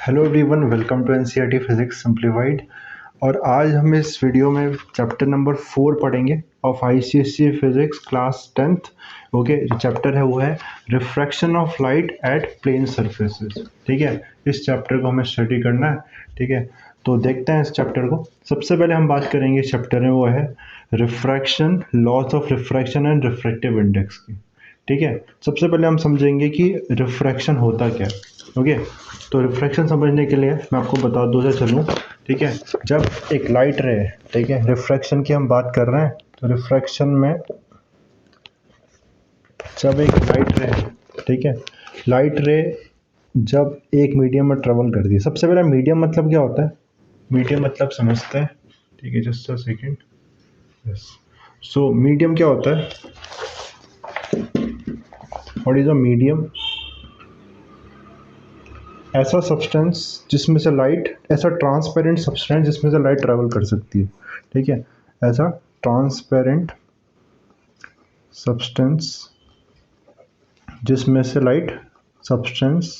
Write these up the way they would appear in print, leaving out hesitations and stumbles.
Hello everyone, welcome to NCERT physics simplified. और आज हम इस वीडियो में चैप्टर नंबर 4 पढ़ेंगे of ICSE physics class 10th। Okay, जो चैप्टर है वो है refraction of light at plane surfaces. ठीक है, इस चैप्टर को हमें स्टडी करना है। ठीक है, तो देखते हैं इस चैप्टर को। सबसे पहले हम बात करेंगे इस चैप्टर में वो है refraction, loss of refraction and refractive index की। ठीक है, सबसे पहले हम समझेंगे कि रिफ्रैक्शन होता क्या है। ओके, तो रिफ्रैक्शन समझने के लिए मैं आपको बता दूँ से चलूँ। ठीक है, जब एक लाइट रे, ठीक है, रिफ्रैक्शन की हम बात कर रहे हैं, तो रिफ्रैक्शन में जब एक लाइट रे, ठीक है, लाइट रे जब एक मीडियम में ट्रेवल करती है। सबसे पहले मीडियम मतलब क्या होता है, मीडियम मतलब समझते हैं। ठीक है, just a second. Yes, so medium क्या होता है, व्हाट इज अ मीडियम? ऐसा सब्सटेंस जिसमें से लाइट, ऐसा ट्रांसपेरेंट सब्सटेंस जिसमें से लाइट ट्रैवल कर सकती है। ठीक है, ऐसा ट्रांसपेरेंट सब्सटेंस जिसमें से light, substance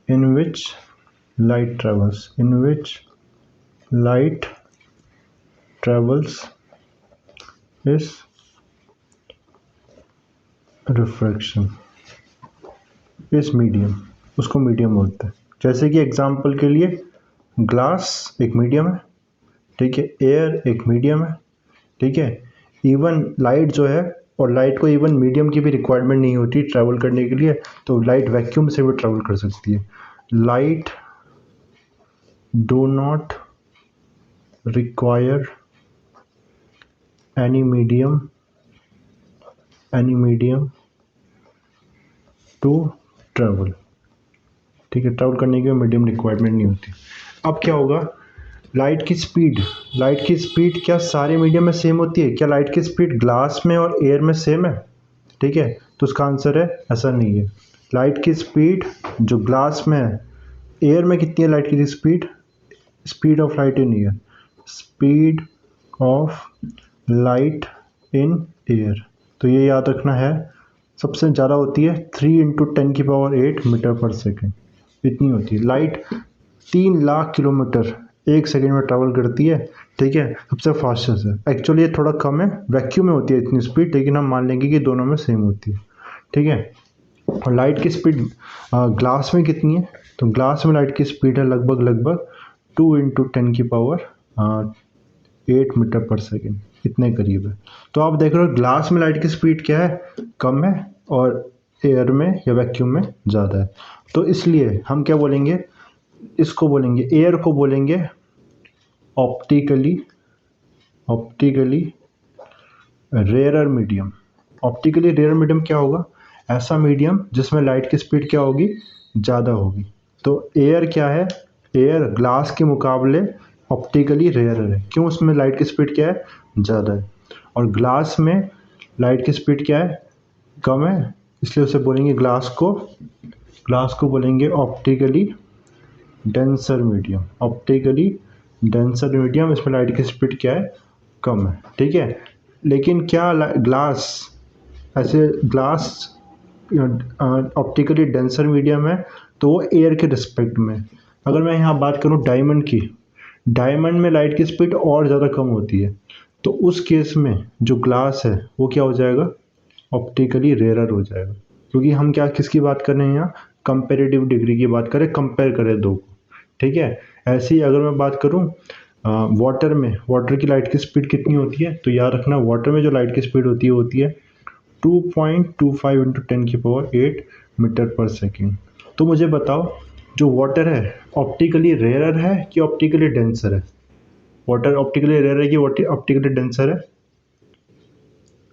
in which light travels, in which light travels is refraction, इस मीडियम, उसको मीडियम बोलते हैं। जैसे कि एग्जांपल के लिए ग्लास एक मीडियम है, ठीक है, एयर एक मीडियम है। ठीक है, इवन लाइट जो है, और लाइट को इवन मीडियम की भी रिक्वायरमेंट नहीं होती ट्रैवल करने के लिए, तो लाइट वैक्यूम से भी ट्रैवल कर सकती है। Light do not require any medium to travel. ठीक है, ट्रैवल करने की मीडियम रिक्वायरमेंट नहीं होती। अब क्या होगा, लाइट की स्पीड क्या सारे मीडियम में सेम होती है? क्या लाइट की स्पीड ग्लास में और एयर में सेम है? ठीक है, तो उसका आंसर है ऐसा नहीं है। लाइट की स्पीड जो ग्लास में है, एयर में कितनी है लाइट की speed? Speed of light in air, speed of light in air, तो ये याद रखना है, सबसे ज़्यादा होती है 3 × 10⁸ मीटर पर सेकेंड, इतनी होती है। लाइट 3 लाख किलोमीटर एक सेकेंड में ट्रैवल करती है। ठीक है, सबसे फास्टेस्ट है। एक्चुअली ये थोड़ा कम है, वैक्यूम में होती है इतनी स्पीड, लेकिन हम मान लेंगे कि दोनों में सेम होती है। ठीक है, और लाइट की स्पीड ग्लास में कितनी है? तो ग्लास में लाइट की स्पीड है लगभग 2 × 10⁸ मीटर पर सेकेंड, इतने करीब है। तो आप देख रहे हो ग्लास में लाइट की स्पीड क्या है, कम है, और एयर में या वैक्यूम में ज़्यादा है। तो इसलिए हम क्या बोलेंगे, इसको बोलेंगे, एयर को बोलेंगे optically rarer medium. Optically rare medium क्या होगा? ऐसा मीडियम जिसमें लाइट की स्पीड क्या होगी, ज़्यादा होगी। तो एयर क्या है, एयर ग्लास के मुकाबले ऑप्टिकली रेयरर है। क्यों? उसमें लाइट की स्पीड क्या है, ज़्यादा है, और ग्लास में लाइट की स्पीड क्या है, कम है, इसलिए उसे बोलेंगे ग्लास को बोलेंगे optically denser medium. Optically denser medium, इसमें लाइट की स्पीड क्या है, कम है। ठीक है, लेकिन क्या ग्लास ऑप्टिकली डेंसर मीडियम है, तो वो एयर के रिस्पेक्ट में। अगर मैं यहाँ बात करूँ डायमंड की, डायमंड में लाइट की स्पीड और ज़्यादा कम होती है, तो उस केस में जो ग्लास है वो क्या हो जाएगा, ऑप्टिकली रेयरर हो जाएगा। क्योंकि हम क्या, किसकी बात कर रहे हैं यहाँ, कंपेरेटिव डिग्री की बात करें, कंपेयर करें दो को। ठीक है, ऐसे ही अगर मैं बात करूँ वाटर में, वाटर की लाइट की स्पीड कितनी होती है, तो याद रखना वाटर में जो लाइट की स्पीड होती है 2.25 × 10⁸ मीटर पर सेकेंड। तो मुझे बताओ, जो वाटर है ऑप्टिकली रेयरर है कि ऑप्टिकली डेंसर है? वाटर ऑप्टिकली रेयर है कि ऑप्टिकली डेंसर है?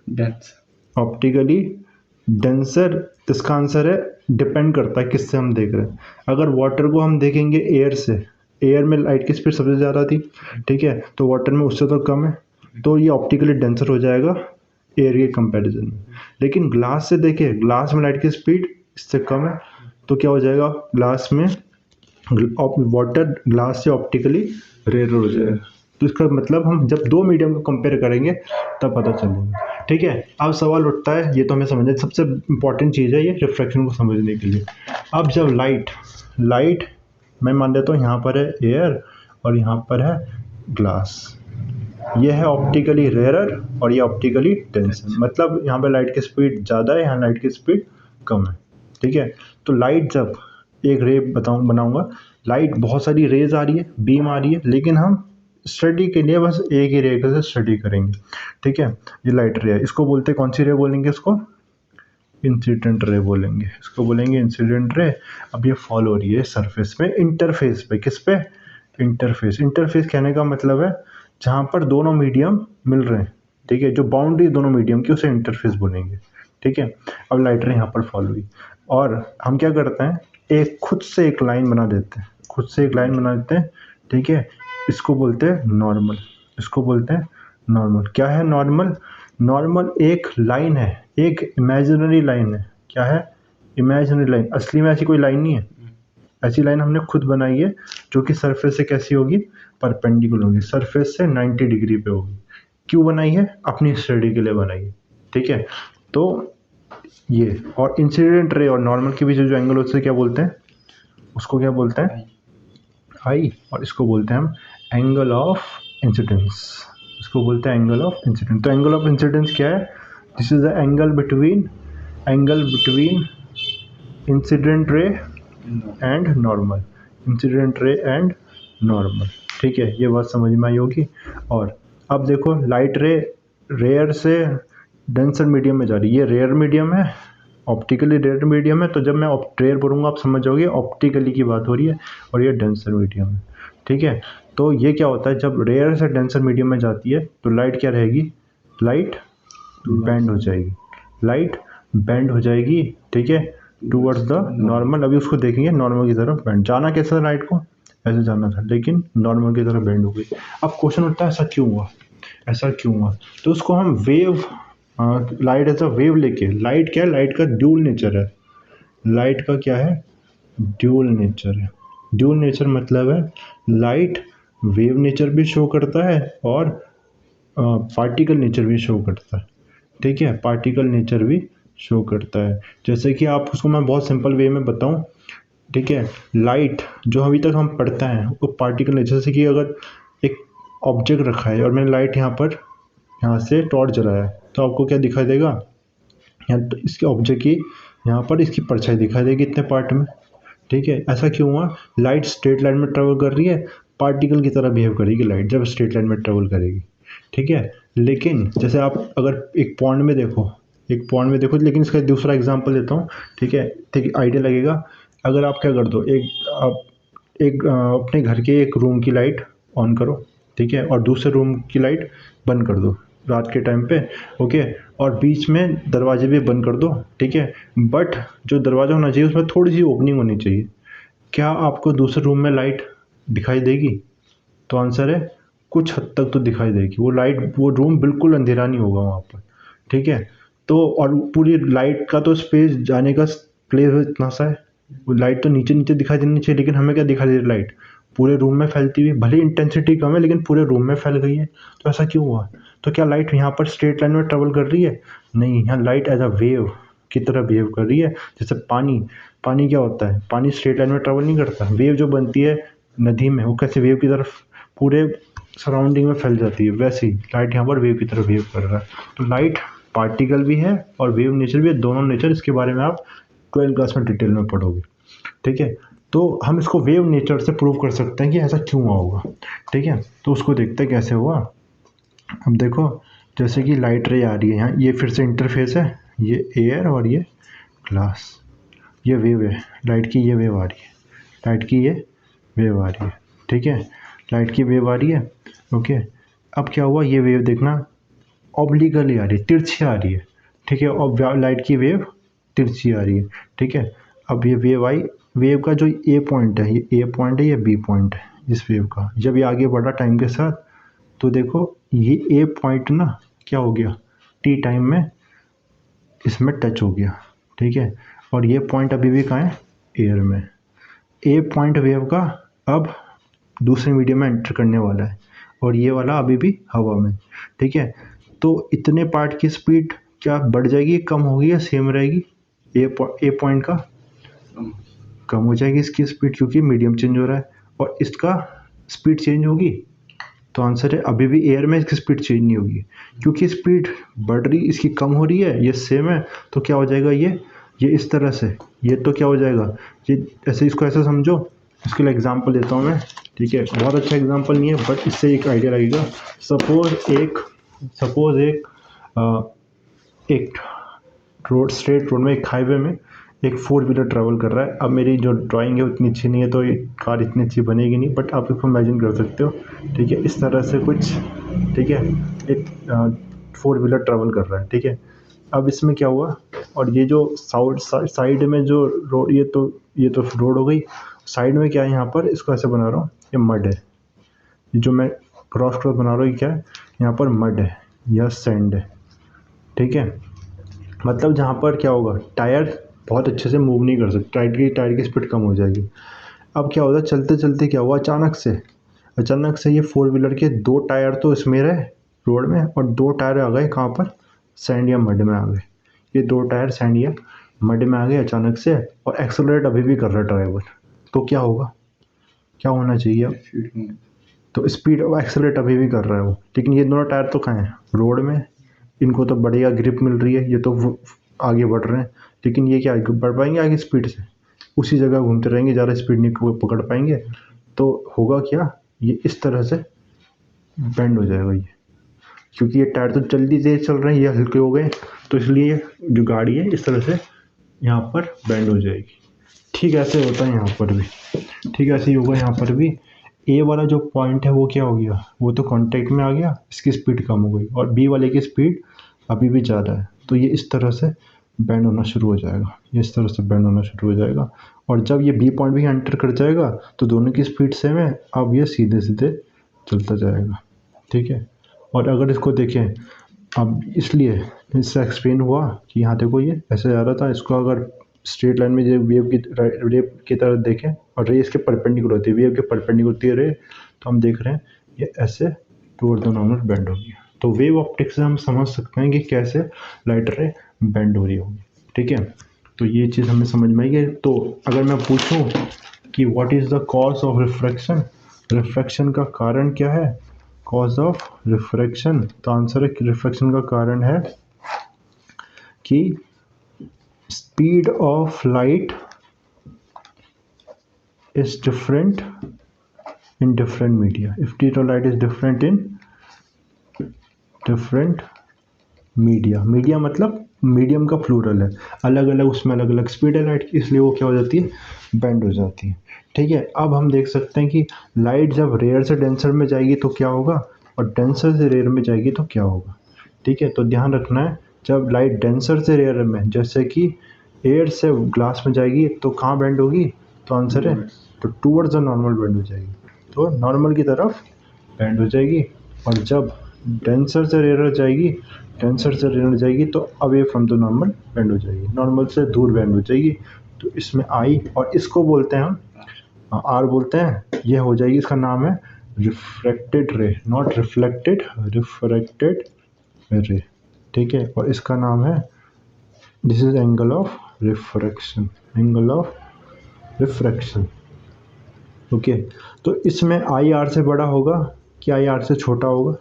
Denser, optically denser. इसका आंसर है डिपेंड करता है किससे हम देख रहे हैं। अगर वाटर को हम देखेंगे एयर से, एयर में लाइट की स्पीड सबसे ज़्यादा थी, ठीक है, तो वाटर में उससे तो कम है, तो ये ऑप्टिकली डेंसर हो जाएगा एयर के कंपैरिजन में। लेकिन ग्लास से देखिए, ग्लास में लाइट की स्पीड इससे कम है, तो क्या हो जाएगा, ग्लास में वाटर ग्लास से ऑप्टिकली रेयर हो जाएगा। तो इसका मतलब हम जब दो मीडियम को कंपेयर करेंगे तब पता चलेगा। ठीक है, अब सवाल उठता है, ये तो हमें समझना सबसे इंपॉर्टेंट चीज़ है ये रिफ्रैक्शन को समझने के लिए। अब जब लाइट मैं मान लेता हूँ यहाँ पर है एयर और यहाँ पर है ग्लास। ये है ऑप्टिकली रेयरर और ये ऑप्टिकली डेंसर, मतलब यहाँ पे लाइट की स्पीड ज़्यादा है, यहाँ लाइट की स्पीड कम है। ठीक है, तो लाइट जब एक रे बनाऊंगा, लाइट बहुत सारी रेज आ रही है, बीम आ रही है, लेकिन हम स्टडी के लिए बस एक ही रे से स्टडी करेंगे। ठीक है, ये लाइट रे है, इसको बोलते हैं कौन सी रे बोलेंगे, इसको इंसिडेंट रे बोलेंगे, इसको बोलेंगे इंसिडेंट रे। अब ये फॉल हो रही है सरफेस पे, इंटरफेस पे, किस पे, इंटरफेस। इंटरफेस कहने का मतलब है जहाँ पर दोनों मीडियम मिल रहे हैं। ठीक है, जो बाउंड्री दोनों मीडियम की उसे इंटरफेस बोलेंगे। ठीक है, अब लाइट रे यहाँ पर फॉल हुई और हम क्या करते हैं, एक खुद से एक लाइन बना देते हैं, खुद से एक लाइन बना देते हैं। ठीक है, इसको बोलते हैं नॉर्मल, इसको बोलते हैं नॉर्मल। क्या है नॉर्मल? नॉर्मल एक लाइन है, एक इमेजिनरी लाइन है। क्या है? Imaginary line. असली में ऐसी कोई लाइन नहीं है, ऐसी लाइन हमने खुद बनाई है जो कि सरफेस से कैसी होगी, परपेंडिकुलर होगी, सरफेस से 90 डिग्री पे होगी। क्यों बनाई है? अपनी स्टडी के लिए बनाई है। ठीक है, तो ये और इंसिडेंट रे और नॉर्मल के बीच जो एंगल होता है क्या बोलते हैं, उसको क्या बोलते हैं, आई, और इसको बोलते हैं हम एंगल ऑफ इंसिडेंस, इसको बोलते हैं एंगल ऑफ इंसिडेंस। तो एंगल ऑफ इंसिडेंस क्या है? This is the angle between incident ray and normal, incident ray and normal. ठीक है, ये बात समझ में आई होगी। और अब देखो लाइट रे रेयर से डेंसर मीडियम में जा रही है, ये रेयर मीडियम है, ऑप्टिकली रेयर मीडियम है। तो जब मैं रेयर बोलूँगा आप समझ जाओगे ऑप्टिकली की बात हो रही है, और ये डेंसर मीडियम है। ठीक है, तो ये क्या होता है, जब रेयर से डेंसर मीडियम में जाती है तो लाइट क्या रहेगी, लाइट बैंड हो जाएगी, लाइट बैंड हो जाएगी। ठीक है, टूवर्ड्स द नॉर्मल। अभी उसको देखेंगे, नॉर्मल की तरफ बैंड। जाना कैसा था लाइट को, ऐसे जाना था, लेकिन नॉर्मल की तरफ बैंड हो गई। अब क्वेश्चन उठता है ऐसा क्यों हुआ, ऐसा क्यों हुआ? तो उसको हम wave, light as a wave लेके, लाइट क्या है, लाइट का ड्यूल नेचर है, लाइट का क्या है, ड्यूल नेचर है। ड्यूल नेचर मतलब है लाइट वेव नेचर भी शो करता है और पार्टिकल नेचर भी शो करता है। ठीक है, पार्टिकल नेचर भी शो करता है। जैसे कि आप उसको मैं बहुत सिंपल वे में बताऊं। ठीक है, लाइट जो अभी तक हम पढ़ते हैं वो पार्टिकल नेचर, जैसे कि अगर एक ऑब्जेक्ट रखा है और मैंने लाइट यहाँ से टॉर्च जलाया है, तो आपको क्या दिखाई देगा, यहाँ तो इसके ऑब्जेक्ट की यहाँ पर इसकी परछाई दिखाई देगी इतने पार्ट में। ठीक है, ऐसा क्यों हुआ? लाइट स्ट्रेट लाइन में ट्रेवल कर रही है, पार्टिकल की तरह बिहेव करेगी लाइट जब स्ट्रेट लाइन में ट्रेवल करेगी। ठीक है, लेकिन जैसे आप अगर एक पॉइंट में देखो, एक पॉइंट में देखो, लेकिन इसका दूसरा एग्जांपल देता हूँ। ठीक है, ठीक आइडिया लगेगा। अगर आप क्या कर दो, अपने घर के एक रूम की लाइट ऑन करो, ठीक है, और दूसरे रूम की लाइट बंद कर दो रात के टाइम पे, ओके, और बीच में दरवाजे भी बंद कर दो। ठीक है, बट जो दरवाज़ा होना चाहिए उसमें थोड़ी सी ओपनिंग होनी चाहिए। क्या आपको दूसरे रूम में लाइट दिखाई देगी? तो आंसर है कुछ हद तक तो दिखाई देगी। वो लाइट, वो रूम बिल्कुल अंधेरा नहीं होगा वहाँ पर। ठीक है, तो और पूरी लाइट का तो स्पेस जाने का प्लेस इतना सा है, वो लाइट तो नीचे नीचे दिखाई देनी चाहिए, लेकिन हमें क्या दिखाई दे रही, लाइट पूरे रूम में फैलती हुई, भले इंटेंसिटी कम है लेकिन पूरे रूम में फैल गई है। तो ऐसा क्यों हुआ? तो क्या लाइट यहाँ पर स्ट्रेट लाइन में ट्रेवल कर रही है? नहीं, यहाँ लाइट एज अ वेव की तरह बिहेव कर रही है। जैसे पानी, पानी क्या होता है, पानी स्ट्रेट लाइन में ट्रेवल नहीं करता। वेव जो बनती है नदी में, वो कैसे वेव की तरफ पूरे सराउंडिंग में फैल जाती है, वैसे ही लाइट यहाँ पर वेव की तरफ बिहेव कर रहा है। तो लाइट पार्टिकल भी है और वेव नेचर भी है, दोनों नेचर। इसके बारे में आप 12th क्लास में डिटेल में पढ़ोगे। ठीक है, तो हम इसको वेव नेचर से प्रूव कर सकते हैं कि ऐसा क्यों हुआ होगा। ठीक है, तो उसको देखते हैं कैसे हुआ। अब देखो, जैसे कि लाइट रे आ रही है यहाँ, ये फिर से इंटरफेस है, ये एयर और ये ग्लास, ये वेव है लाइट की, ये वेव आ रही है, लाइट की ये वेव आ रही है। ठीक है, लाइट की वेव आ रही है, ओके। अब क्या हुआ, ये वेव देखना ऑब्लिकली आ रही है, तिरछी आ रही है। ठीक है, और लाइट की वेव तिरछी आ रही है। ठीक है, अब ये वेव आई, वेव का जो ए पॉइंट है, ये ए पॉइंट है, ये बी पॉइंट है इस वेव का। जब ये आगे बढ़ा टाइम के साथ, तो देखो ये ए पॉइंट ना क्या हो गया, टी टाइम में इसमें टच हो गया। ठीक है, और ये पॉइंट अभी भी कहाँ है, एयर में। ए पॉइंट वेव का अब दूसरे मीडियम में एंटर करने वाला है, और ये वाला अभी भी हवा में। ठीक है, तो इतने पार्ट की स्पीड क्या बढ़ जाएगी, कम होगी या सेम रहेगी? ए पॉइंट का कम हो जाएगी इसकी स्पीड क्योंकि मीडियम चेंज हो रहा है, और इसका स्पीड चेंज होगी। तो आंसर है अभी भी एयर में इसकी स्पीड चेंज नहीं होगी क्योंकि स्पीड बढ़ रही, इसकी कम हो रही है, ये सेम है। तो क्या हो जाएगा, ये इस तरह से, ये तो क्या हो जाएगा, ये ऐसे, इसको ऐसे समझो। इसके लिए एग्जांपल देता हूँ मैं, ठीक है। बहुत अच्छा एग्जांपल नहीं है बट इससे एक आइडिया लगेगा। सपोज एक रोड, स्ट्रेट रोड में, एक हाईवे में एक 4 व्हीलर ट्रैवल कर रहा है। अब मेरी जो ड्राइंग है उतनी अच्छी नहीं है तो ये कार इतनी अच्छी बनेगी नहीं, बट आप इसको इमेजिन कर सकते हो, ठीक है। इस तरह से कुछ, ठीक है, एक 4 व्हीलर ट्रैवल कर रहा है, ठीक है। अब इसमें क्या हुआ, और ये जो साइड में जो रोड, ये तो रोड हो गई। साइड में क्या है, यहाँ पर इसको ऐसे बना रहा हूँ, ये मड है। ये जो मैं क्रॉस बना रहा हूँ, ये क्या है, यहाँ पर मड है या सैंड है, ठीक है। मतलब जहाँ पर क्या होगा, टायर बहुत अच्छे से मूव नहीं कर सकते, टायर की स्पीड कम हो जाएगी। अब क्या होता है, चलते चलते क्या हुआ, अचानक से ये 4 व्हीलर के 2 टायर तो इसमें रहे रोड में, और 2 टायर आ गए कहाँ पर, सैंड या मड में आ गए। ये 2 टायर सैंड या मड में आ गए अचानक से, और एक्सेलरेट अभी भी कर रहा है ड्राइवर। तो क्या होगा, क्या होना चाहिए अब, तो स्पीड, एक्सेलरेट अभी भी कर रहा है वो, लेकिन ये दोनों टायर तो कहाँ हैं, रोड में। इनको तो बढ़िया ग्रिप मिल रही है, ये तो आगे बढ़ रहे हैं, लेकिन ये क्या बढ़ पाएंगे आगे स्पीड से, उसी जगह घूमते रहेंगे, ज़्यादा स्पीड नहीं पकड़ पाएंगे। तो होगा क्या, ये इस तरह से बेंड हो जाएगा ये, क्योंकि ये टायर तो जल्दी तेज चल रहे हैं, ये हल्के हो गए, तो इसलिए जो गाड़ी है इस तरह से यहाँ पर बेंड हो जाएगी। ठीक ऐसे होता है यहाँ पर भी, ठीक ऐसे ही होगा यहाँ पर भी। ए वाला जो पॉइंट है वो क्या हो गया, वो तो कांटेक्ट में आ गया, इसकी स्पीड कम हो गई, और बी वाले की स्पीड अभी भी ज़्यादा है, तो ये इस तरह से बैंड होना शुरू हो जाएगा, ये इस तरह से बैंड होना शुरू हो जाएगा। और जब ये बी पॉइंट भी एंटर कर जाएगा तो दोनों की स्पीड सेम है, अब ये सीधे सीधे चलता जाएगा, ठीक है। और अगर इसको देखें, अब इसलिए इससे एक्सप्लेन हुआ कि यहाँ देखो ये ऐसे जा रहा था, इसको अगर स्ट्रेट लाइन में जो वेव की तरह देखें, और रे इसके परपेंडिकुलर होती है, वेव के परपेंडिकुलर होती है रे, तो हम देख रहे हैं ये ऐसे टुवर्ड द नॉर्मल बेंड हो गया। तो वेव ऑप्टिक्स से हम समझ सकते हैं कि कैसे लाइट रे बेंड हो रही होगी, ठीक है। तो ये चीज़ हमें समझ में आई है। तो अगर मैं पूछूं कि what is the cause of refraction, refraction का कारण क्या है, कॉज ऑफ रिफ्रैक्शन, तो आंसर है कि रिफ्रैक्शन का कारण है कि speed of light is different in different media. if speed of light is different in different media मतलब मीडियम का प्लूरल है, अलग अलग उसमें अलग अलग स्पीड है लाइट की, इसलिए वो क्या हो जाती है, बेंड हो जाती है, ठीक है। अब हम देख सकते हैं कि लाइट जब रेयर से डेंसर में जाएगी तो क्या होगा, और डेंसर से रेयर में जाएगी तो क्या होगा, ठीक है। तो ध्यान रखना है, जब लाइट डेंसर से रेयर में, जैसे कि एयर से ग्लास में जाएगी तो कहाँ बेंड होगी, तो आंसर है तो टूवर्ड्स द नॉर्मल बेंड हो जाएगी, तो नॉर्मल की तरफ बेंड हो जाएगी। और जब डेंसर से रेयर जाएगी तो away from the normal bend हो जाएगी, नॉर्मल से दूर बेंड हो जाएगी। तो इसमें आई, और इसको बोलते हैं हम आर बोलते हैं, यह हो जाएगी, इसका नाम है रिफ्रैक्टेड रे, नॉट रिफ्लेक्टेड, रिफ्रैक्टेड रे, ठीक है। और इसका नाम है, this is angle of refraction, angle of refraction, okay. तो इसमें आई आर से बड़ा होगा कि आई आर से छोटा होगा,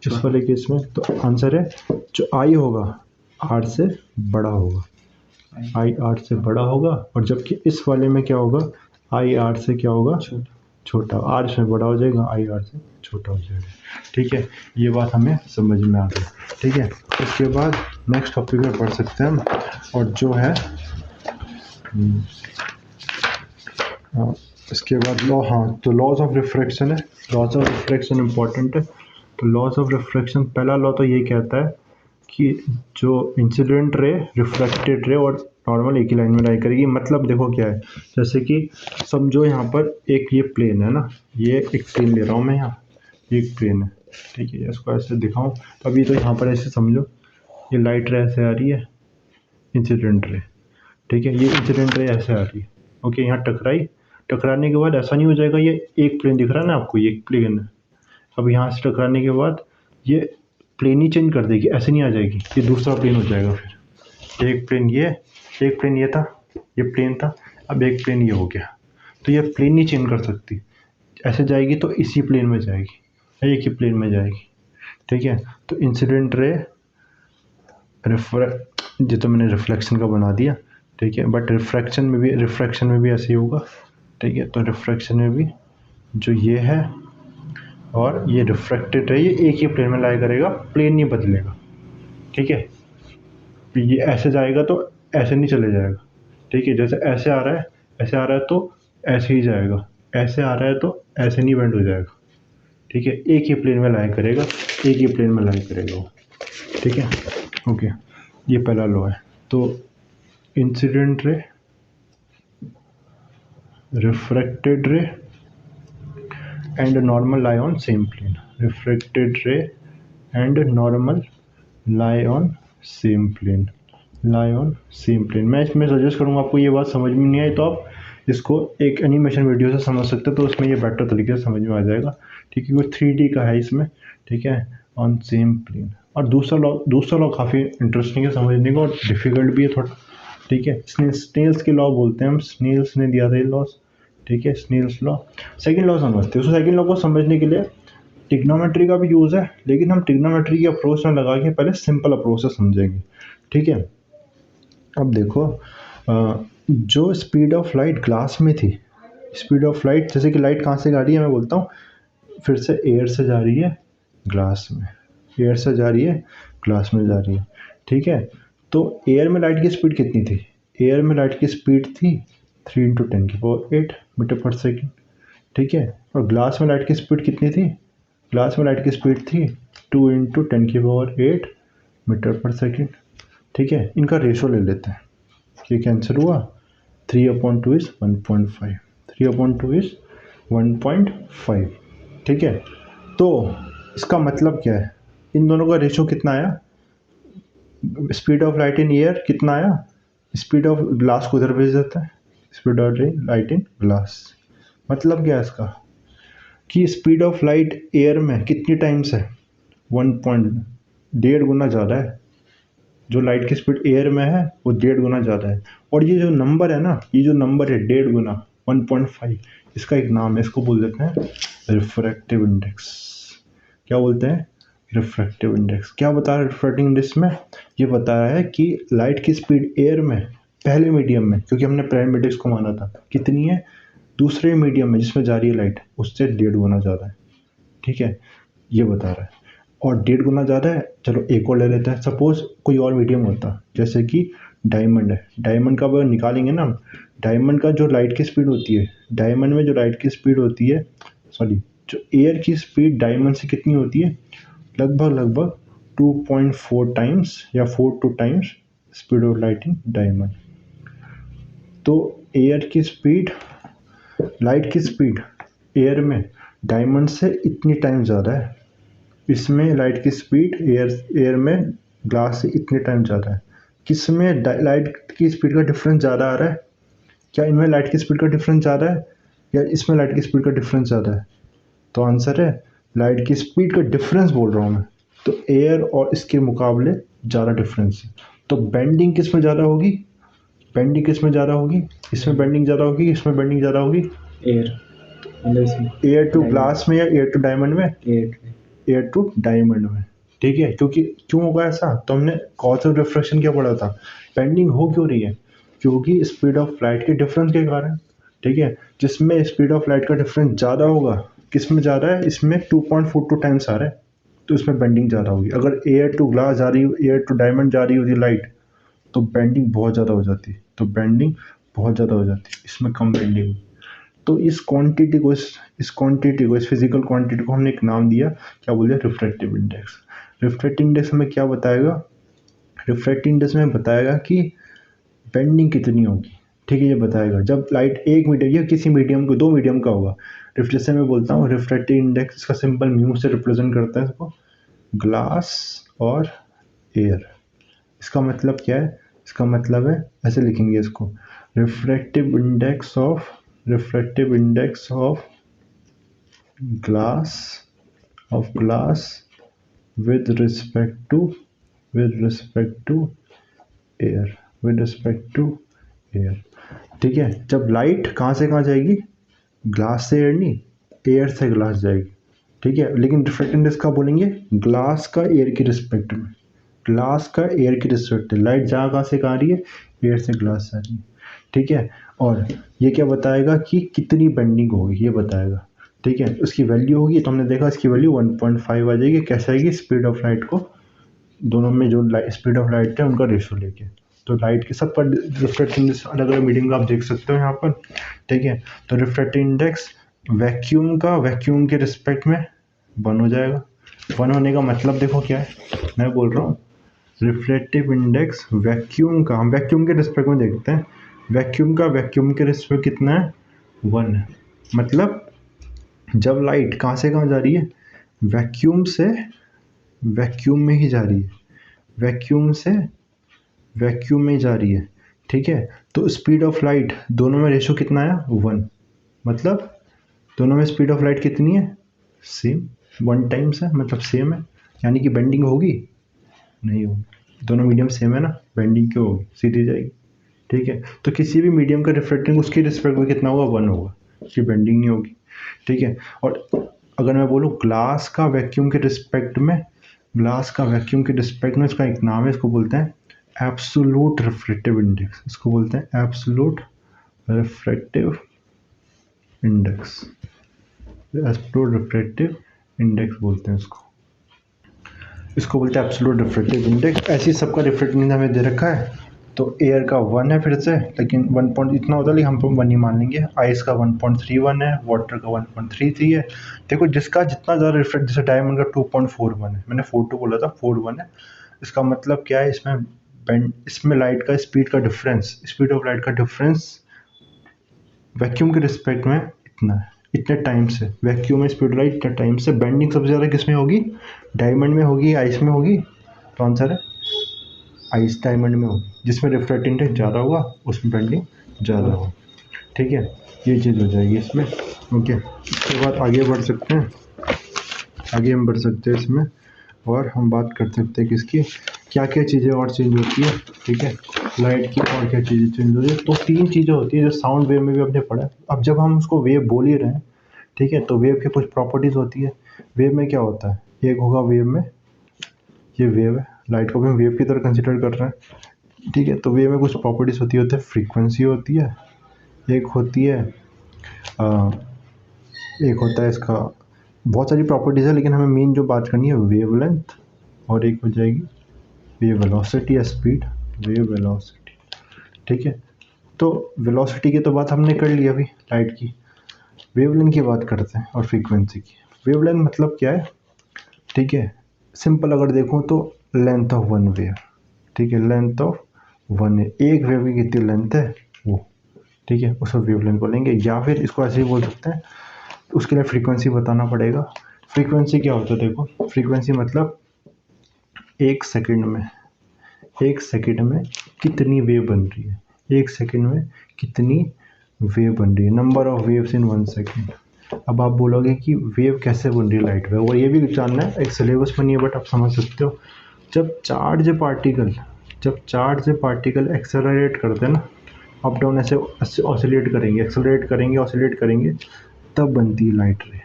इस वाले केस में, तो आंसर है जो आई होगा आर से बड़ा होगा, आई आर से बड़ा होगा, और जबकि इस वाले में क्या होगा, आई आर से क्या होगा, छोटा, आर से बड़ा हो जाएगा, आई आर से छोटा हो जाएगा, ठीक है। ये बात हमें समझ में आ गई, ठीक है। इसके बाद नेक्स्ट टॉपिक में पढ़ सकते हैं हम, और जो है इसके बाद लॉ, हाँ, तो लॉज ऑफ रिफ्रैक्शन है, लॉज ऑफ रिफ्रैक्शन इंपॉर्टेंट है। तो लॉज ऑफ रिफ्रैक्शन, पहला लॉ तो ये कहता है कि जो इंसिडेंट रे, रिफ्रैक्टेड रे और नॉर्मल एक ही लाइन में लाई करेगी। मतलब देखो क्या है, जैसे कि समझो यहाँ पर एक ये प्लेन है ना, ये एक प्लेन ले रहा हूँ मैं, यहाँ ये एक प्लेन है, ठीक है। इसको ऐसे दिखाऊँ तो अभी तो यहाँ पर ऐसे समझो, ये लाइट रे ऐसे आ रही है, इंसिडेंट रे, ठीक है, ये इंसिडेंट रे ऐसे आ रही है, ओके। यहाँ टकराने के बाद ऐसा नहीं हो जाएगा, ये एक प्लेन दिख रहा है ना आपको, ये एक प्लेन है, अब यहाँ से टकराने के बाद ये प्लेन ही चेंज कर देगी, ऐसे नहीं आ जाएगी, ये दूसरा प्लेन हो जाएगा। फिर एक प्लेन ये था, ये प्लेन था, अब एक प्लेन ये हो गया, तो ये प्लेन नहीं चेंज कर सकती, ऐसे जाएगी तो इसी प्लेन में जाएगी, एक ही प्लेन में जाएगी, ठीक है। तो इंसिडेंट रे ये तो मैंने रिफ्लेक्शन का बना दिया, ठीक है, बट रिफ्रैक्शन में भी ऐसे ही होगा, ठीक है। तो रिफ्रैक्शन में भी जो ये है और ये रिफ्रैक्टेड रे, ये एक ही प्लेन में लाया करेगा, प्लेन नहीं बदलेगा, ठीक है। ये ऐसे जाएगा तो ऐसे नहीं चले जाएगा, ठीक है। जैसे ऐसे आ रहा है, ऐसे आ रहा है तो ऐसे ही जाएगा, ऐसे आ रहा है तो ऐसे नहीं बेंड हो जाएगा, ठीक है। एक ही प्लेन में लाया करेगा, एक ही प्लेन में लाया करेगा वो, ठीक है। ओके, ये पहला लॉ है। तो incident ray, refracted ray and normal lie on same plane, refracted ray and normal lie on same plane, lie on same plane. मैं इसमें सजेस्ट करूँगा, आपको ये बात समझ में नहीं आई तो आप इसको एक एनिमेशन वीडियो से समझ सकते हो, तो उसमें ये बेटर तरीके से समझ में आ जाएगा, ठीक है। कोई 3D का है इसमें, ठीक है, ऑन सेम प्लेन। और दूसरा लॉ काफ़ी इंटरेस्टिंग है समझने को और डिफ़िकल्ट भी है थोड़ा, ठीक है। स्नेल्स के लॉ बोलते हैं हम, स्नेल्स ने दिया था ये लॉस, ठीक है, स्नेल्स लॉ। सेकेंड लॉ समझते हैं, तो सेकेंड लॉ को समझने के लिए ट्रिग्नोमेट्री का भी यूज़ है, लेकिन हम ट्रिग्नोमेट्री की अप्रोच ना लगा के पहले सिंपल अप्रोच से समझेंगे, ठीक है। अब देखो, जो स्पीड ऑफ लाइट ग्लास में थी, स्पीड ऑफ लाइट, जैसे कि लाइट कहाँ से जा रही है, मैं बोलता हूँ फिर से, एयर से जा रही है ग्लास में, एयर से जा रही है ग्लास में जा रही है, ठीक है। तो एयर में लाइट की स्पीड कितनी थी, एयर में लाइट की स्पीड थी 3 × 10⁸ मीटर पर सेकेंड, ठीक है। और ग्लास में लाइट की स्पीड कितनी थी, ग्लास में लाइट की स्पीड थी 2 × 10⁸ मीटर पर सेकेंड, ठीक है। इनका रेशो ले लेते हैं, ये कैंसिल हुआ, 3/2 इज़ 1.5, 3/2 इज़ 1.5, ठीक है। तो इसका मतलब क्या है, इन दोनों का रेशो कितना आया, speed of light in air कितना आया, स्पीड ऑफ ग्लास को उधर भेज देते हैं, speed of light in glass. मतलब क्या है इसका, कि स्पीड ऑफ लाइट एयर में कितनी टाइम्स है, 1.5 गुना ज़्यादा है, जो लाइट की स्पीड एयर में है वो 1.5 गुना ज़्यादा है। और ये जो नंबर है ना, ये जो नंबर है 1.5 गुना 1.5, इसका एक नाम है, इसको बोल देते हैं रिफ्रैक्टिव इंडेक्स। क्या बोलते हैं, रिफ्रैक्टिव इंडेक्स। क्या बता रहा है रिफ्रैक्टिव इंडेक्स में, ये बता रहा है कि लाइट की स्पीड एयर में पहले मीडियम में, क्योंकि हमने प्राइम इंडेक्स को माना था, कितनी है, दूसरे मीडियम में जिसमें जा रही है लाइट, उससे 1.5 गुना ज़्यादा है, ठीक है, ये बता रहा है। और 1.5 गुना ज़्यादा है, चलो एक और ले लेते हैं, सपोज़ कोई और मीडियम होता, जैसे कि डायमंड है, डायमंड का अगर निकालेंगे ना, डायमंड का जो लाइट की स्पीड होती है, डायमंड में जो लाइट की स्पीड होती है, सॉरी, जो एयर की स्पीड डायमंड से कितनी होती है, लगभग 2.4 टाइम्स या 4 times speed of light in diamond. तो एयर की स्पीड, लाइट की स्पीड एयर में डायमंड से इतनी टाइम ज़्यादा है, इसमें लाइट की स्पीड एयर में ग्लास से इतने टाइम ज़्यादा है। किस में लाइट की स्पीड का डिफरेंस ज़्यादा आ रहा है, क्या इनमें लाइट की स्पीड का डिफरेंस ज़्यादा है या इसमें लाइट की स्पीड का डिफरेंस ज़्यादा है, तो आंसर है लाइट की स्पीड का डिफरेंस बोल रहा हूँ मैं, तो एयर और इसके मुकाबले ज़्यादा डिफरेंस है। तो बेंडिंग किस में ज़्यादा होगी, बेंडिंग किस में ज़्यादा होगी, इसमें बेंडिंग ज़्यादा होगी, इसमें बेंडिंग ज़्यादा होगी, एयर टू ग्लास में या एयर टू डायमंड में, एयर टू डायमंड में, ठीक है। क्योंकि क्यों होगा ऐसा, तो हमने कॉज ऑफ रिफ्रैक्शन क्या पढ़ा था, बेंडिंग हो क्यों रही है, क्योंकि स्पीड ऑफ लाइट के डिफरेंस के कारण, ठीक है। जिसमें स्पीड ऑफ लाइट का डिफरेंस ज़्यादा होगा, किस में ज़्यादा है, इसमें 2.42 टाइम्स आ रहा है, तो इसमें बेंडिंग ज़्यादा होगी। अगर एयर टू ग्लास जा रही, एयर टू डायमंड जा रही होती लाइट, तो बेंडिंग बहुत ज़्यादा हो जाती, तो बेंडिंग बहुत ज़्यादा हो जाती, इसमें कम बेंडिंग। तो इस क्वांटिटी को, इस फिजिकल क्वांटिटी को हमने एक नाम दिया, क्या बोलते हैं, रिफ्रैक्टिव इंडेक्स। रिफ्रैक्टिव इंडेक्स हमें क्या बताएगा, रिफ्रैक्टिव इंडेक्स में बताएगा कि बेंडिंग कितनी होगी, ठीक है, ये बताएगा जब लाइट एक मीडियम या किसी मीडियम को, 2 मीडियम का होगा। जैसे मैं बोलता हूँ रिफ्रैक्टिव इंडेक्स, इसका सिंपल म्यू से रिप्रेजेंट करता है इसको, ग्लास और एयर। इसका मतलब क्या है, इसका मतलब है, ऐसे लिखेंगे इसको, refractive index of glass with respect to air, with respect to air। ठीक है, जब लाइट कहाँ से कहाँ जाएगी, ग्लास से एयर नहीं, एयर से ग्लास जाएगी। ठीक है, लेकिन रिफ्रैक्टिव इंडेक्स का बोलेंगे ग्लास का एयर की रिस्पेक्ट में, ग्लास का एयर की रिस्पेक्ट में लाइट जहाँ कहाँ से कहाँ आ रही है, एयर से ग्लास से आ रही है। ठीक है, और ये क्या बताएगा कि कितनी बेंडिंग होगी, ये बताएगा। ठीक है, उसकी वैल्यू होगी, तो हमने देखा इसकी वैल्यू 1.5 आ जाएगी। कैसे आएगी, स्पीड ऑफ लाइट को, दोनों में जो स्पीड ऑफ लाइट है उनका रेशो लेके। तो लाइट के सब पर रिफ्रैक्टिव इंडेक्स अलग अलग मीडियम का आप देख सकते हो यहाँ पर। ठीक है, तो रिफ्रैक्टिव इंडेक्स वैक्यूम का वैक्यूम के रिस्पेक्ट में 1 हो जाएगा। 1 होने का मतलब देखो क्या है, मैं बोल रहा हूँ रिफ्लेक्टिव इंडेक्स वैक्यूम का, हम वैक्यूम के रिस्पेक्ट में देखते हैं, वैक्यूम का वैक्यूम के रिस्पेक्ट कितना है, 1 है। मतलब जब लाइट कहाँ से कहाँ जा रही है, वैक्यूम से वैक्यूम में ही जा रही है, वैक्यूम से वैक्यूम में ही जा रही है। ठीक है, तो स्पीड ऑफ लाइट दोनों में रेशो कितना आया, 1। मतलब दोनों में स्पीड ऑफ लाइट कितनी है, सेम, 1 टाइम्स है, मतलब सेम है। यानी कि बेंडिंग होगी, नहीं होगी, दोनों मीडियम सेम है ना, बेंडिंग क्यों होगी, सीधी जाएगी। ठीक है, तो किसी भी मीडियम का रिफ्रैक्टिंग उसकी रिस्पेक्ट में कितना होगा, 1 होगा, उसकी बेंडिंग नहीं होगी। ठीक है, और अगर मैं बोलूँ ग्लास का वैक्यूम के रिस्पेक्ट में, ग्लास का वैक्यूम के रिस्पेक्ट में इसका एक नाम है, इसको बोलते हैं एब्सोल्यूट रिफ्रैक्टिव इंडेक्स, इसको बोलते हैं absolute refractive index, absolute refractive index बोलते हैं इसको, इसको बोलते हैं एब्सोल्यूट रिफ्रैक्टिव इंडेक्स। ऐसे ही सबका रिफ्रैक्टिव इंडेक्स हमें दे रखा है, तो एयर का 1 है फिर से, लेकिन 1 पॉइंट इतना होता है, लेकिन हम 1 ही मान लेंगे। आइस का 1.31 है, वाटर का 1.33 है। देखो जिसका जितना ज़्यादा रिफ्रैक्ट, जैसे डायमंड का 2.41 है, मैंने 42 बोला था, 41 है। इसका मतलब क्या है, इसमें लाइट का स्पीड का डिफरेंस, स्पीड ऑफ लाइट का डिफरेंस वैक्यूम के रिस्पेक्ट में इतना है, इतने टाइम से वैक्यूम में स्पीड लाइट इतने टाइम से। बेंडिंग सबसे ज़्यादा किस में होगी, डायमंड में होगी, आइस में होगी, तो आंसर है आइस डायमंड में होगी। जिसमें रिफ्रैक्टिव इंडेक्स ज़्यादा होगा उसमें बेंडिंग ज़्यादा होगा। ठीक है, ये चीज़ हो जाएगी इसमें। ओके, इसके बाद आगे बढ़ सकते हैं, आगे हम बढ़ सकते हैं इसमें, और हम बात कर सकते हैं किसकी, क्या क्या चीज़ें और चेंज होती है। ठीक है, लाइट की और क्या चीज़ें चेंज होती है, तो 3 चीज़ें होती है जो साउंड वेव में भी हमने पढ़ा है। अब जब हम उसको वेव बोल ही रहे हैं, ठीक है, तो वेव की कुछ प्रॉपर्टीज़ होती है। वेव में क्या होता है, एक होगा वेव में, ये वेव है, लाइट को भी हम वेव की तरह कंसिडर कर रहे हैं। ठीक है, तो वेव में कुछ प्रॉपर्टीज़ होती है, फ्रीक्वेंसी होती है, एक होती है एक होता है इसका, बहुत सारी प्रॉपर्टीज़ है, लेकिन हमें मेन जो बात करनी है वेवलेंथ, और एक हो जाएगी वेव वेलोसिटी या स्पीड, वेव वेलोसिटी। ठीक है, तो वेलोसिटी की तो बात हमने कर ली अभी लाइट की, वेवलेंथ की बात करते हैं और फ्रीक्वेंसी की। वेवलेंथ मतलब क्या है, ठीक है, सिंपल अगर देखूँ तो लेंथ ऑफ वन वेव। ठीक है, लेंथ ऑफ वन, एक वेव की कितनी लेंथ है वो, ठीक है, उसको वेवलेंथ बोलेंगे। या फिर इसको ऐसे ही बोल सकते हैं, उसके लिए फ्रीक्वेंसी बताना पड़ेगा। फ्रीक्वेंसी क्या होता है, देखो फ्रीक्वेंसी मतलब एक सेकंड में कितनी वेव बन रही है, एक सेकंड में कितनी वेव बन रही है, number of waves in 1 second. अब आप बोलोगे कि वेव कैसे बन रही है, लाइट वेव, और ये भी जानना है, एक सिलेबस में नहीं है बट आप समझ सकते हो। जब चार्ज पार्टिकल एक्सेलरेट करते हैं ना, अप डाउन ऐसे ऑसिलेट करेंगे, ऑसिलेट करेंगे, तब बनती है लाइट रे,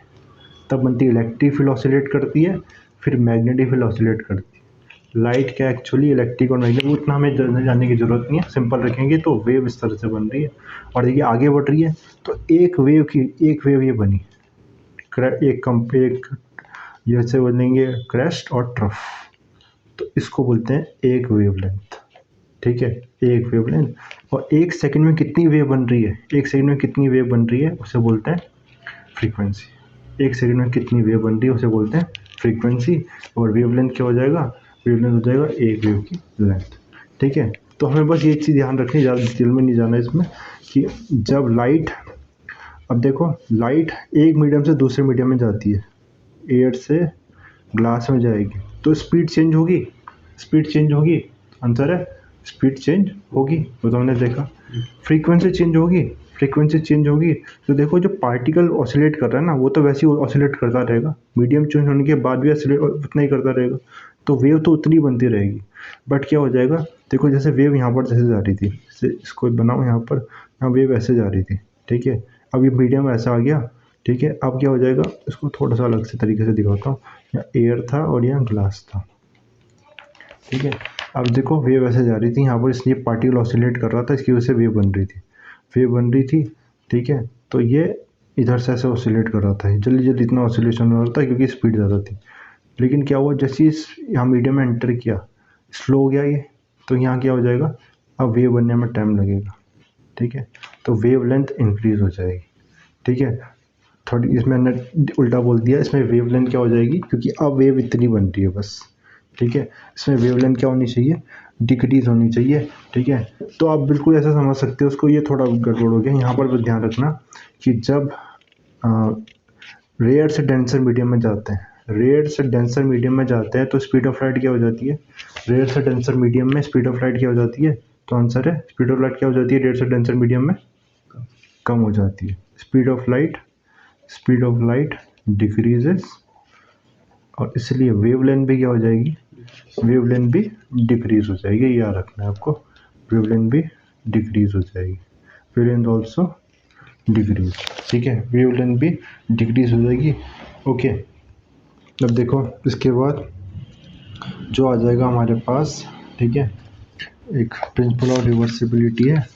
तब बनती है इलेक्ट्रिक फील्ड ऑसिलेट करती है, फिर मैग्नेटिक फील्ड ऑसिलेट करती है। लाइट क्या एक्चुअली इलेक्ट्रिक और मैग्नेटिक, उतना हमें जानने की ज़रूरत नहीं है, सिंपल रखेंगे तो वेव इस तरह से बन रही है। और देखिए आगे बढ़ रही है, तो एक वेव ये बनी, एक जैसे बोलेंगे क्रेस्ट और ट्रफ, तो इसको बोलते हैं एक वेवलेंथ। ठीक है, एक वेवलेंथ, और एक सेकंड में कितनी वेव बन रही है, एक सेकंड में कितनी वेव बन रही है उसे बोलते हैं फ्रीक्वेंसी। एक सेकंड में कितनी वेव बन रही है उसे बोलते हैं फ्रीक्वेंसी। और वेवलेंथ क्या हो जाएगा, वेवलेंथ हो जाएगा एक वेव की लेंथ। ठीक है, तो हमें बस ये चीज़ ध्यान रखनी, ज़्यादा डिटेल में नहीं जाना इसमें, कि जब लाइट, अब देखो लाइट एक मीडियम से दूसरे मीडियम में जाती है, एयर से ग्लास में जाएगी, तो स्पीड चेंज होगी, आंसर है स्पीड चेंज होगी, वो तो हमने देखा। फ्रीक्वेंसी चेंज होगी, तो देखो जो पार्टिकल ऑसिलेट कर रहा है ना, वो तो वैसे ही ऑसिलेट करता रहेगा, मीडियम चेंज होने के बाद भी ऑसिलेट उतना ही करता रहेगा। तो वेव तो उतनी बनती रहेगी, बट क्या हो जाएगा, देखो जैसे वेव यहाँ पर जैसे जा रही थी, इसको बनाओ यहाँ पर, यहाँ वेव ऐसे जा रही थी, ठीक है। अब ये मीडियम ऐसा आ गया, ठीक है। अब क्या हो जाएगा, इसको थोड़ा सा अलग से तरीके से दिखाता हूँ। यहाँ एयर था और यहाँ ग्लास था, ठीक है। अब देखो वेव ऐसे जा रही थी, यहाँ पर इसलिए पार्टिकल ऑसिलेट कर रहा था, इसकी वजह से वेव बन रही थी, ठीक है। तो ये इधर से ऐसे ऑसिलेट कर रहा था, जल्दी जल्दी इतना ऑसिलेशन हो रहा था क्योंकि स्पीड ज़्यादा थी। लेकिन क्या हुआ, जैसे इस यहाँ मीडियम में एंटर किया, स्लो हो गया ये, तो यहाँ क्या हो जाएगा, अब वेव बनने में टाइम लगेगा, ठीक है। तो वेव लेंथ इंक्रीज हो जाएगी, ठीक है। थोड़ी इसमें मैंने उल्टा बोल दिया, इसमें वेव लेंथ क्या हो जाएगी, क्योंकि अब वेव इतनी बन रही है बस, ठीक है। इसमें वेव लेंथ क्या होनी चाहिए, डिक्रीज होनी चाहिए, ठीक है। तो आप बिल्कुल ऐसा समझ सकते हो उसको, ये थोड़ा गड़बड़ हो गया यहाँ पर, बस ध्यान रखना कि जब रेयर से डेंसर मीडियम में जाते हैं, रेयर से डेंसर मीडियम में जाते हैं तो स्पीड ऑफ लाइट क्या हो जाती है, रेयर से डेंसर मीडियम में स्पीड ऑफ लाइट क्या हो जाती है, तो आंसर है स्पीड ऑफ लाइट क्या हो जाती है, रेयर से डेंसर मीडियम में कम हो जाती है। स्पीड ऑफ लाइट डिक्रीजेस, और इसलिए वेवलेंथ भी क्या हो जाएगी, वेवलेंथ भी डिक्रीज हो जाएगी, ये याद रखना है आपको, वेवलेंथ भी डिक्रीज हो जाएगी, वेवलेंथ ऑल्सो डिक्रीज, ठीक है। वेवलेंथ भी डिक्रीज हो जाएगी, ओके। अब देखो इसके बाद जो आ जाएगा हमारे पास, ठीक है, एक प्रिंसिपल ऑफ रिवर्सिबिलिटी है,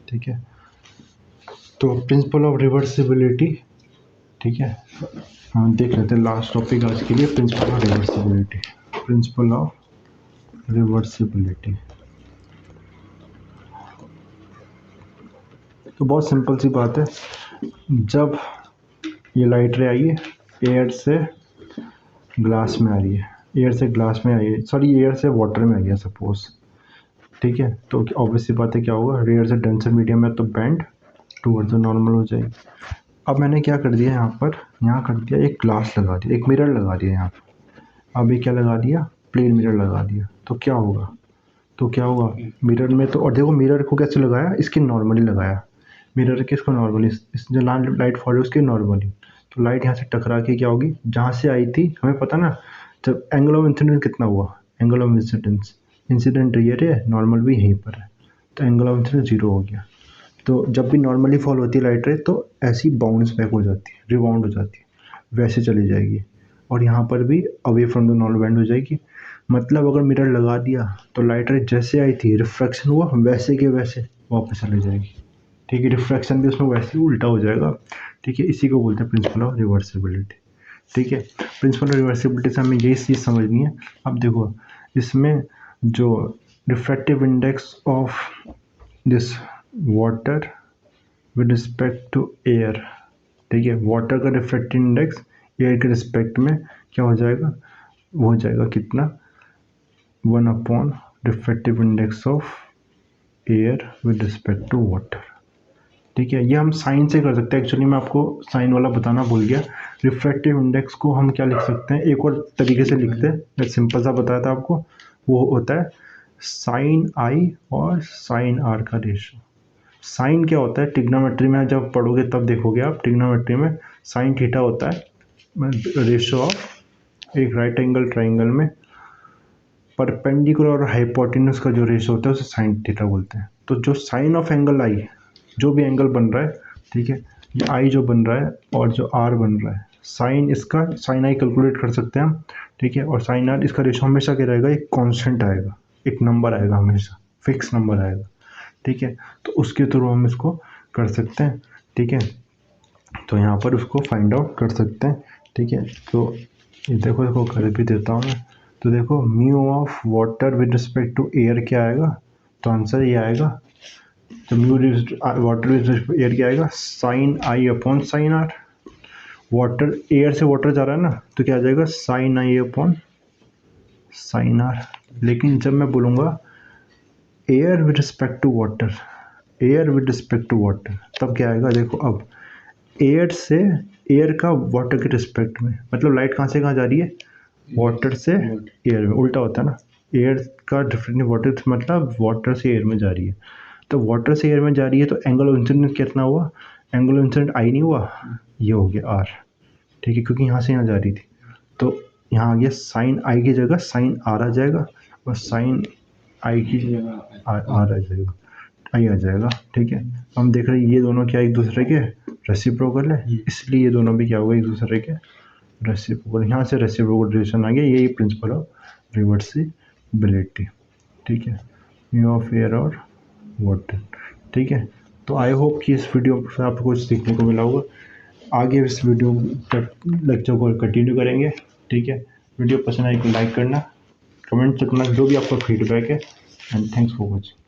ठीक है। तो प्रिंसिपल ऑफ रिवर्सिबिलिटी, ठीक है, हम देख लेते हैं लास्ट टॉपिक आज के लिए, principle of reversibility. Principle of reversibility तो बहुत सिंपल सी बात है, जब ये लाइट रे आई है, एयर से ग्लास में आ रही है, एयर से ग्लास में आई है, सॉरी एयर से वाटर में आई है सपोज, ठीक है। तो ऑब्वियसली बात है क्या होगा, रेयर से डेंसर मीडियम है तो बैंड टूवर्ड्स द नॉर्मल हो जाएगी। अब मैंने क्या कर दिया यहाँ पर, यहाँ कर दिया एक ग्लास लगा दिया, एक मिरर लगा दिया यहाँ पर। अब ये क्या लगा दिया, प्लेन मिरर लगा दिया, तो क्या होगा, मिरर में तो, और देखो मिरर को कैसे लगाया, इसके नॉर्मली लगाया, मिरर के इसको नॉर्मली, इस जो लाइट फॉल रही है उसके नॉर्मली, तो लाइट यहाँ से टकरा के क्या होगी, जहाँ से आई थी हमें पता ना, जब एंगल ऑफ इंसिडेंस कितना हुआ, angle of incidence, incident rear है, नॉर्मल भी यहीं पर है, तो एंगल ऑफ इंसिडेंस 0 हो गया। तो जब भी नॉर्मली फॉल होती है लाइट रे, तो ऐसी बाउंस बैक हो जाती है, रिबाउंड हो जाती है, वैसे चली जाएगी, और यहाँ पर भी away from the normal band हो जाएगी। मतलब अगर मिरर लगा दिया तो लाइट रे जैसे आई थी, रिफ्रैक्शन हुआ वैसे के वैसे वापस चली जाएगी, ठीक है। रिफ्रैक्शन भी उसमें वैसे ही उल्टा हो जाएगा, ठीक है। इसी को बोलते हैं प्रिंसिपल ऑफ रिवर्सिबिलिटी, ठीक है। प्रिंसिपल ऑफ रिवर्सिबिलिटी से हमें यही चीज़ समझनी है। अब देखो इसमें जो refractive index of this water with respect to air, ठीक है, वाटर का रिफ्रैक्टिव इंडेक्स एयर के रिस्पेक्ट में क्या हो जाएगा, वो हो जाएगा कितना, 1 upon refractive index of air with respect to water, ठीक है। ये हम साइन से कर सकते हैं, एक्चुअली मैं आपको साइन वाला बताना भूल गया। रिफ्रैक्टिव इंडेक्स को हम क्या लिख सकते हैं, एक और तरीके से लिखते हैं, मैं सिंपल सा बताया था आपको, वो होता है साइन आई और साइन आर का रेशो। साइन क्या होता है, ट्रिग्नोमेट्री में जब पढ़ोगे तब देखोगे आप, ट्रिग्नोमेट्री में साइन थीटा होता है रेशो ऑफ एक राइट एंगल ट्राइंगल में परपेंडिकुलर और हाइपोटेन्यूज का जो रेशो होता है उसे साइन थीटा बोलते हैं। तो जो साइन ऑफ एंगल आई, जो भी एंगल बन रहा है, ठीक है, ये आई जो बन रहा है और जो आर बन रहा है, साइन इसका, साइन आई कैलकुलेट कर सकते हैं हम, ठीक है। और साइन आर, इसका रेशो हमेशा क्या रहेगा, एक कांस्टेंट आएगा, एक नंबर आएगा, हमेशा फिक्स नंबर आएगा, ठीक है। तो उसके थ्रू हम इसको कर सकते हैं, ठीक है। तो यहाँ पर उसको फाइंड आउट कर सकते हैं, ठीक है। तो देखो इसको कर भी देता हूँ मैं, तो देखो mu of water with respect to air क्या आएगा, तो आंसर ये आएगा, तो mu water with respect air क्या आएगा, sine i upon sine r. Water, air से वाटर जा रहा है ना, तो क्या आ जाएगा, sine i upon sine r. लेकिन जब मैं बोलूँगा air with respect to water, air with respect to water, तब क्या आएगा, देखो अब एयर से, एयर का वाटर के रिस्पेक्ट में, मतलब लाइट कहाँ से कहाँ जा रही है, वाटर से एयर में, उल्टा होता है ना, एयर का रिफ्लेक्टिव वाटर मतलब वाटर से एयर में जा रही है, तो वाटर से एयर में जा रही है, तो एंगल ऑफ इंसिडेंस कितना हुआ, एंगल ऑफ इंसिडेंस आई नहीं हुआ, ये हो गया आर, ठीक है, क्योंकि यहाँ से यहाँ जा रही थी, तो यहाँ आ गया साइन आई की जगह साइन आर आ जाएगा और साइन आई की जगह आर आ जाएगा, आई आ जाएगा। ठीक है, हम देख रहे हैं ये दोनों क्या एक दूसरे के रेसिप्रोकल है, इसलिए ये दोनों भी क्या होगा एक दूसरे के रेसिप्रोकल। यहाँ से रेसिप्रोकल रिलेशन आ गया, यही प्रिंसिपल ऑफ रिवर्सिबिलिटी। ठीक है, म्यू ऑफ एयर और वाटर। ठीक है, तो आई होप कि इस वीडियो से आपको कुछ सीखने को मिला होगा। आगे इस वीडियो लेक्चर को कंटिन्यू करेंगे। ठीक है, वीडियो पसंद आई तो लाइक करना, कमेंट करना जो भी आपका फीडबैक है, एंड थैंक्स फॉर वॉचिंग।